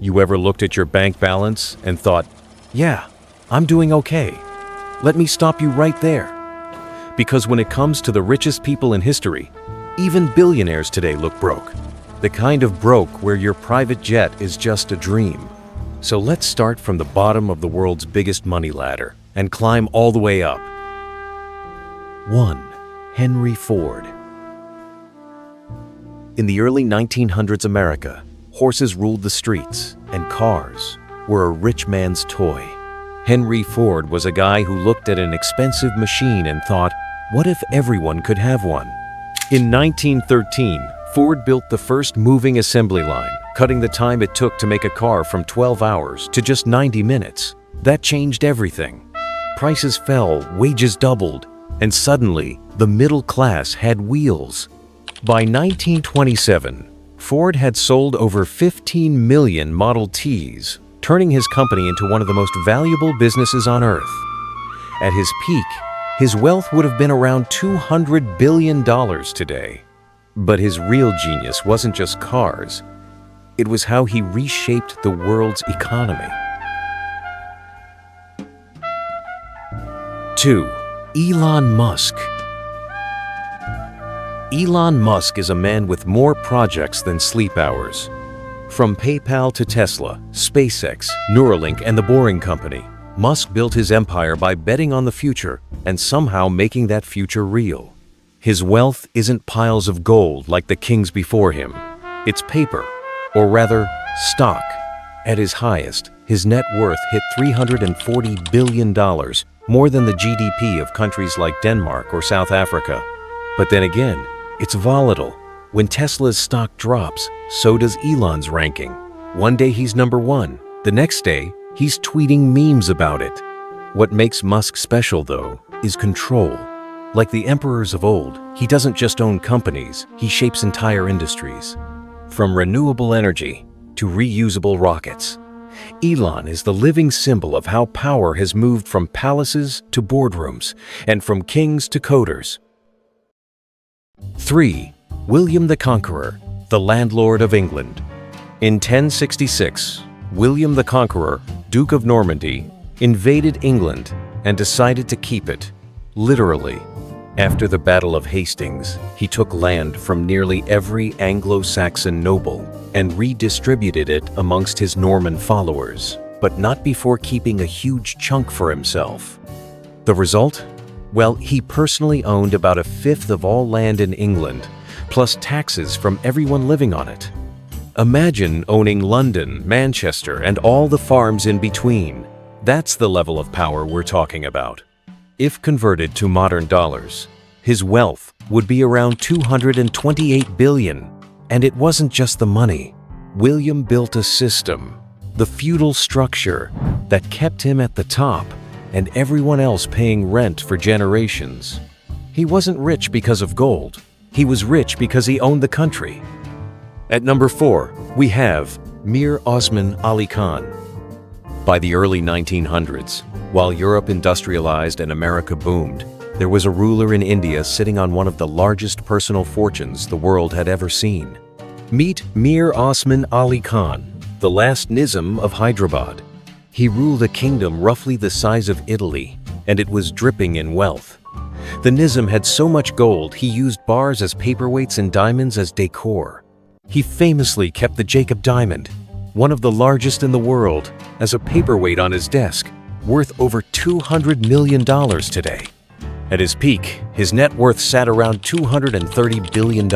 You ever looked at your bank balance and thought, yeah, I'm doing okay? Let me stop you right there. Because when it comes to the richest people in history, even billionaires today look broke. The kind of broke where your private jet is just a dream. So let's start from the bottom of the world's biggest money ladder and climb all the way up. 1. Henry Ford. In the early 1900s America, horses ruled the streets, and cars were a rich man's toy. Henry Ford was a guy who looked at an expensive machine and thought, what if everyone could have one? In 1913, Ford built the first moving assembly line, cutting the time it took to make a car from 12 hours to just 90 minutes. That changed everything. Prices fell, wages doubled, and suddenly, the middle class had wheels. By 1927, Ford had sold over 15 million Model Ts, turning his company into one of the most valuable businesses on earth. At his peak, his wealth would have been around $200 billion today. But his real genius wasn't just cars. It was how he reshaped the world's economy. 2. Elon Musk. Elon Musk is a man with more projects than sleep hours. From PayPal to Tesla, SpaceX, Neuralink, and the Boring Company, Musk built his empire by betting on the future and somehow making that future real. His wealth isn't piles of gold like the kings before him. It's paper, or rather, stock. At his highest, his net worth hit $340 billion, more than the GDP of countries like Denmark or South Africa. But then again, it's volatile. When Tesla's stock drops, so does Elon's ranking. One day he's number one. The next day, he's tweeting memes about it. What makes Musk special, though, is control. Like the emperors of old, he doesn't just own companies, he shapes entire industries. From renewable energy to reusable rockets, Elon is the living symbol of how power has moved from palaces to boardrooms and from kings to coders. 3. William the Conqueror, the landlord of England. In 1066, William the Conqueror, Duke of Normandy, invaded England and decided to keep it, literally. After the Battle of Hastings, he took land from nearly every Anglo-Saxon noble and redistributed it amongst his Norman followers, but not before keeping a huge chunk for himself. The result? Well, he personally owned about a fifth of all land in England, plus taxes from everyone living on it. Imagine owning London, Manchester, and all the farms in between. That's the level of power we're talking about. If converted to modern dollars, his wealth would be around $228 billion. And it wasn't just the money. William built a system, the feudal structure, that kept him at the top and everyone else paying rent for generations. He wasn't rich because of gold. He was rich because he owned the country. At number 4, we have Mir Osman Ali Khan. By the early 1900s, while Europe industrialized and America boomed, there was a ruler in India sitting on one of the largest personal fortunes the world had ever seen. Meet Mir Osman Ali Khan, the last Nizam of Hyderabad. He ruled a kingdom roughly the size of Italy, and it was dripping in wealth. The Nizam had so much gold he used bars as paperweights and diamonds as decor. He famously kept the Jacob diamond, one of the largest in the world, as a paperweight on his desk, worth over $200 million today. At his peak, his net worth sat around $230 billion.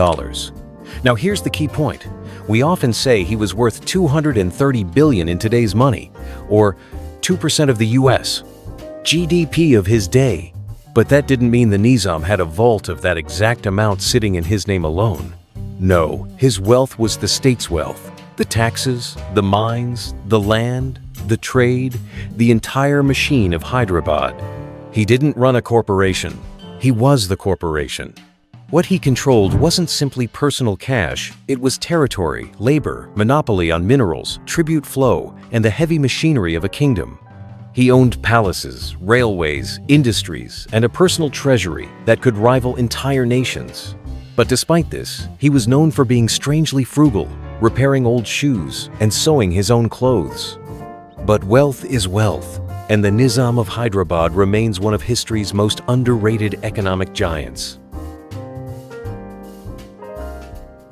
Now here's the key point. We often say he was worth $230 billion in today's money, or 2% of the US GDP of his day. But that didn't mean the Nizam had a vault of that exact amount sitting in his name alone. No, his wealth was the state's wealth. The taxes, the mines, the land, the trade, the entire machine of Hyderabad. He didn't run a corporation. He was the corporation. What he controlled wasn't simply personal cash, it was territory, labor, monopoly on minerals, tribute flow, and the heavy machinery of a kingdom. He owned palaces, railways, industries, and a personal treasury that could rival entire nations. But despite this, he was known for being strangely frugal. repairing old shoes and sewing his own clothes. But wealth is wealth, and the Nizam of Hyderabad remains one of history's most underrated economic giants.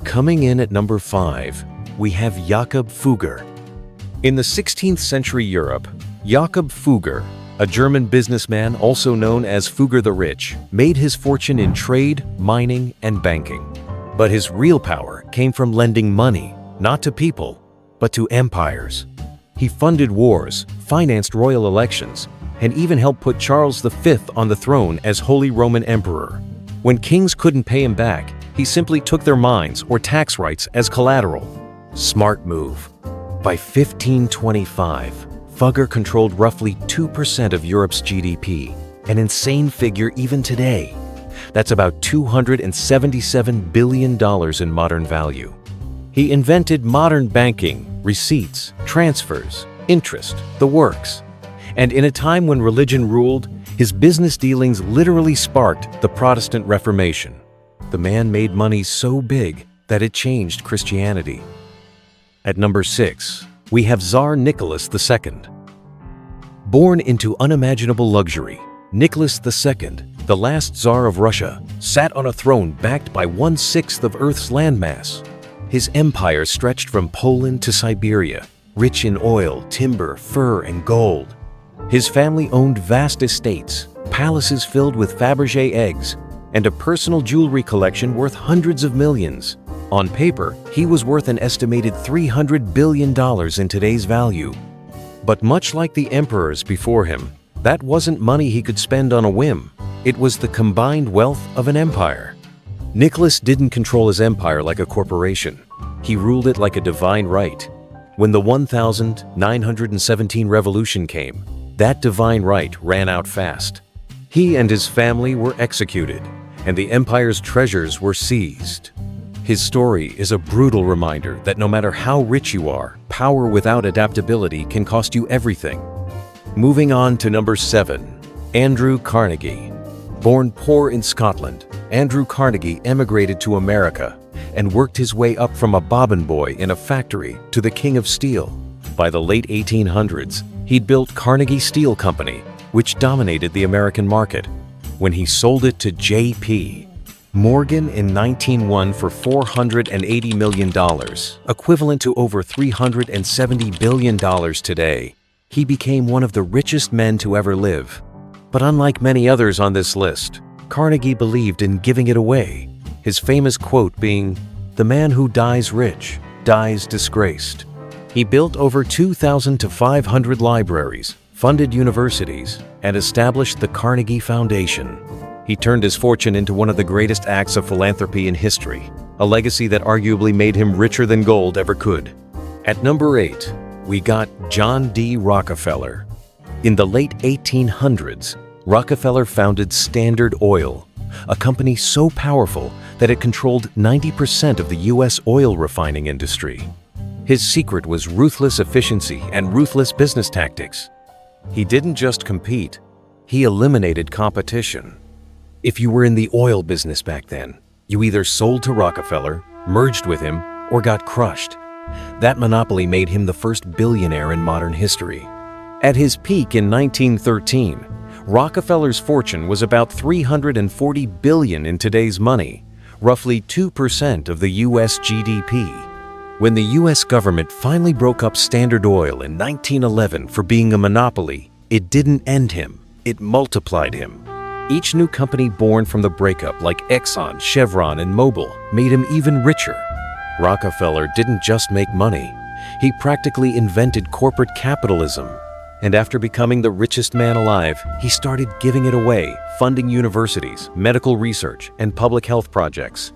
Coming in at number 5, we have Jakob Fugger. In the 16th century Europe, Jakob Fugger, a German businessman also known as Fugger the Rich, made his fortune in trade, mining, and banking. But his real power came from lending money, not to people, but to empires. He funded wars, financed royal elections, and even helped put Charles V on the throne as Holy Roman Emperor. When kings couldn't pay him back, he simply took their mines or tax rights as collateral. Smart move. By 1525, Fugger controlled roughly 2% of Europe's GDP, an insane figure even today. That's about $277 billion in modern value. He invented modern banking, receipts, transfers, interest, the works. And in a time when religion ruled, his business dealings literally sparked the Protestant Reformation. The man made money so big that it changed Christianity. At number 6, we have Tsar Nicholas II. Born into unimaginable luxury, Nicholas II, the last Tsar of Russia, sat on a throne backed by 1/6 of Earth's landmass. His empire stretched from Poland to Siberia, rich in oil, timber, fur, and gold. His family owned vast estates, palaces filled with Fabergé eggs, and a personal jewelry collection worth hundreds of millions. On paper, he was worth an estimated $300 billion in today's value. But much like the emperors before him, that wasn't money he could spend on a whim. It was the combined wealth of an empire. Nicholas didn't control his empire like a corporation. He ruled it like a divine right. When the 1917 revolution came, that divine right ran out fast. He and his family were executed, and the empire's treasures were seized. His story is a brutal reminder that no matter how rich you are, power without adaptability can cost you everything. Moving on to number 7, Andrew Carnegie. Born poor in Scotland, Andrew Carnegie emigrated to America and worked his way up from a bobbin boy in a factory to the king of steel. By the late 1800s, he'd built Carnegie Steel Company, which dominated the American market. When he sold it to J.P. Morgan in 1901 for $480 million, equivalent to over $370 billion today, he became one of the richest men to ever live. But unlike many others on this list, Carnegie believed in giving it away, his famous quote being, "The man who dies rich, dies disgraced." He built over 2,500 libraries, funded universities, and established the Carnegie Foundation. He turned his fortune into one of the greatest acts of philanthropy in history, a legacy that arguably made him richer than gold ever could. At number 8, we got John D. Rockefeller. In the late 1800s, Rockefeller founded Standard Oil, a company so powerful that it controlled 90% of the U.S. oil refining industry. His secret was ruthless efficiency and ruthless business tactics. He didn't just compete, he eliminated competition. If you were in the oil business back then, you either sold to Rockefeller, merged with him, or got crushed. That monopoly made him the first billionaire in modern history. At his peak in 1913, Rockefeller's fortune was about $340 billion in today's money, roughly 2% of the U.S. GDP. When the U.S. government finally broke up Standard Oil in 1911 for being a monopoly, it didn't end him, it multiplied him. Each new company born from the breakup, like Exxon, Chevron, and Mobil, made him even richer. Rockefeller didn't just make money, he practically invented corporate capitalism. And after becoming the richest man alive, he started giving it away, funding universities, medical research, and public health projects.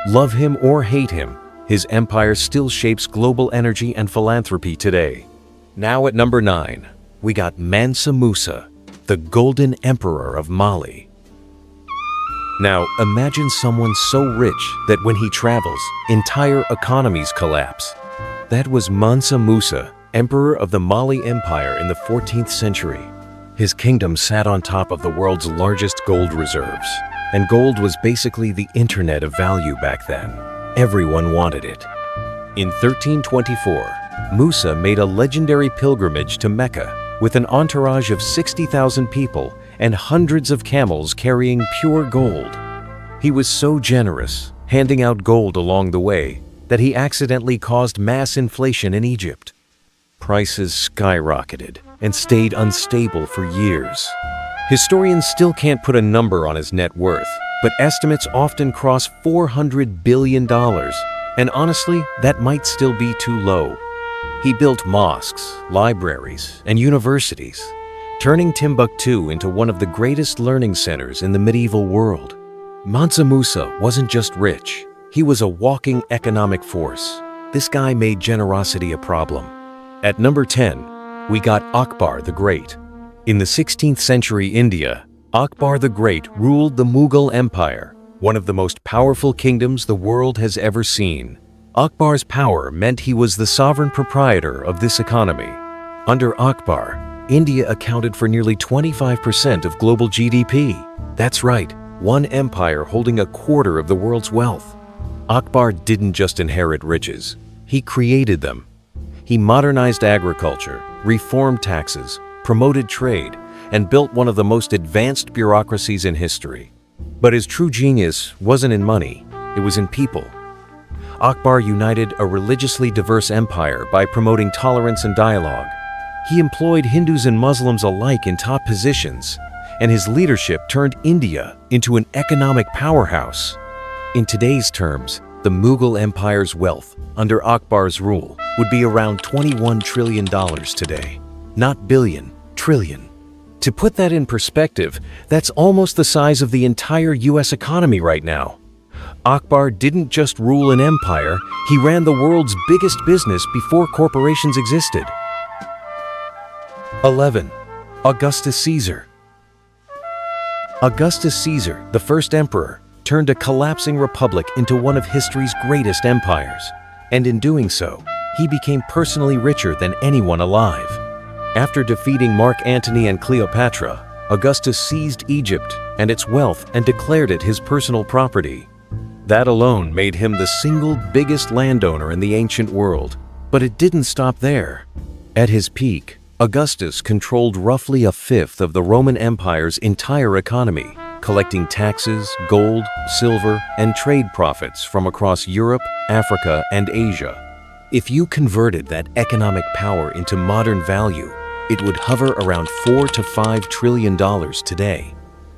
Love him or hate him, his empire still shapes global energy and philanthropy today. Now at number 9, we got Mansa Musa, the Golden Emperor of Mali. Now, imagine someone so rich that when he travels, entire economies collapse. That was Mansa Musa, Emperor of the Mali Empire in the 14th century. His kingdom sat on top of the world's largest gold reserves, and gold was basically the internet of value back then. Everyone wanted it. In 1324, Musa made a legendary pilgrimage to Mecca with an entourage of 60,000 people and hundreds of camels carrying pure gold. He was so generous, handing out gold along the way, that he accidentally caused mass inflation in Egypt. Prices skyrocketed and stayed unstable for years. Historians still can't put a number on his net worth, but estimates often cross $400 billion, and honestly, that might still be too low. He built mosques, libraries, and universities, turning Timbuktu into one of the greatest learning centers in the medieval world. Mansa Musa wasn't just rich, he was a walking economic force. This guy made generosity a problem. At number 10, we got Akbar the Great. In the 16th century India, Akbar the Great ruled the Mughal Empire, one of the most powerful kingdoms the world has ever seen. Akbar's power meant he was the sovereign proprietor of this economy. Under Akbar, India accounted for nearly 25% of global GDP. That's right, one empire holding a quarter of the world's wealth. Akbar didn't just inherit riches, he created them. He modernized agriculture, reformed taxes, promoted trade, and built one of the most advanced bureaucracies in history. But his true genius wasn't in money, it was in people. Akbar united a religiously diverse empire by promoting tolerance and dialogue. He employed Hindus and Muslims alike in top positions, and his leadership turned India into an economic powerhouse. In today's terms, the Mughal Empire's wealth under Akbar's rule would be around $21 trillion today. Not billion, trillion. To put that in perspective, that's almost the size of the entire US economy right now. Akbar didn't just rule an empire, he ran the world's biggest business before corporations existed. 11. Augustus Caesar. Augustus Caesar, the first emperor, turned a collapsing republic into one of history's greatest empires. And in doing so, he became personally richer than anyone alive. After defeating Mark Antony and Cleopatra, Augustus seized Egypt and its wealth and declared it his personal property. That alone made him the single biggest landowner in the ancient world. But it didn't stop there. At his peak, Augustus controlled roughly a fifth of the Roman Empire's entire economy, collecting taxes, gold, silver, and trade profits from across Europe, Africa, and Asia. If you converted that economic power into modern value, it would hover around $4 to $5 trillion today.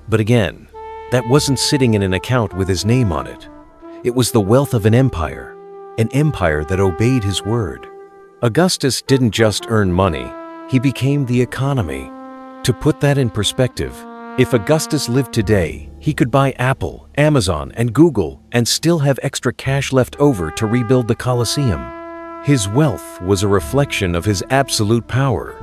But again, that wasn't sitting in an account with his name on it. It was the wealth of an empire that obeyed his word. Augustus didn't just earn money, he became the economy. To put that in perspective, if Augustus lived today, he could buy Apple, Amazon, and Google and still have extra cash left over to rebuild the Colosseum. His wealth was a reflection of his absolute power.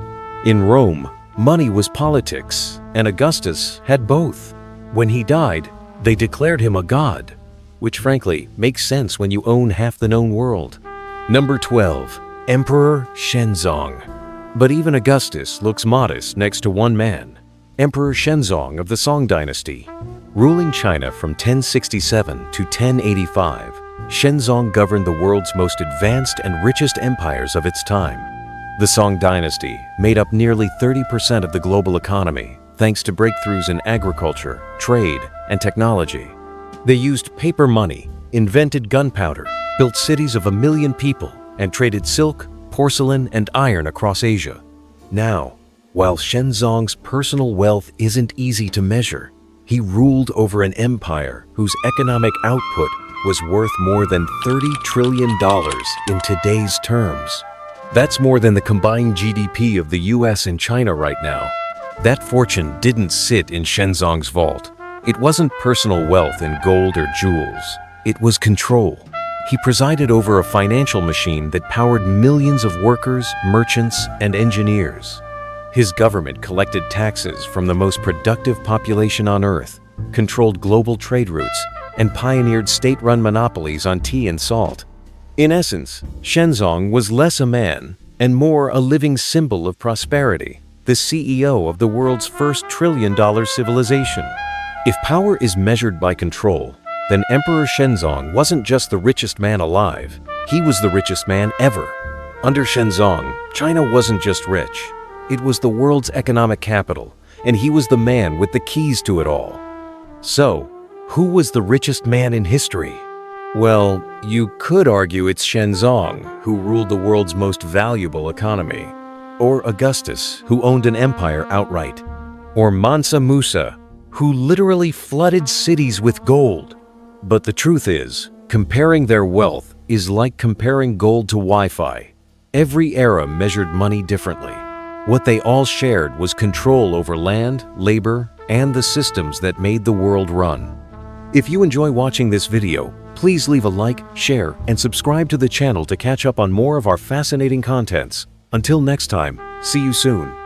In Rome, money was politics, and Augustus had both. When he died, they declared him a god, which frankly makes sense when you own half the known world. Number 12. Emperor Shenzong. But even Augustus looks modest next to one man, Emperor Shenzong of the Song dynasty. Ruling China from 1067 to 1085, Shenzong governed the world's most advanced and richest empires of its time. The Song dynasty made up nearly 30% of the global economy, thanks to breakthroughs in agriculture, trade, and technology. They used paper money, invented gunpowder, built cities of 1 million people, and traded silk, porcelain, and iron across Asia. Now, while Shenzong's personal wealth isn't easy to measure, he ruled over an empire whose economic output was worth more than $30 trillion in today's terms. That's more than the combined GDP of the US and China right now. That fortune didn't sit in Shenzong's vault. It wasn't personal wealth in gold or jewels. It was control. He presided over a financial machine that powered millions of workers, merchants, and engineers. His government collected taxes from the most productive population on Earth, controlled global trade routes, and pioneered state-run monopolies on tea and salt. In essence, Shenzong was less a man and more a living symbol of prosperity, the CEO of the world's first trillion-dollar civilization. If power is measured by control, then Emperor Shenzong wasn't just the richest man alive, he was the richest man ever. Under Shenzong, China wasn't just rich. It was the world's economic capital, and he was the man with the keys to it all. So, who was the richest man in history? Well, you could argue it's Shenzong, who ruled the world's most valuable economy. Or Augustus, who owned an empire outright. Or Mansa Musa, who literally flooded cities with gold. But the truth is, comparing their wealth is like comparing gold to Wi-Fi. Every era measured money differently. What they all shared was control over land, labor, and the systems that made the world run. If you enjoy watching this video, please leave a like, share, and subscribe to the channel to catch up on more of our fascinating contents. Until next time, see you soon.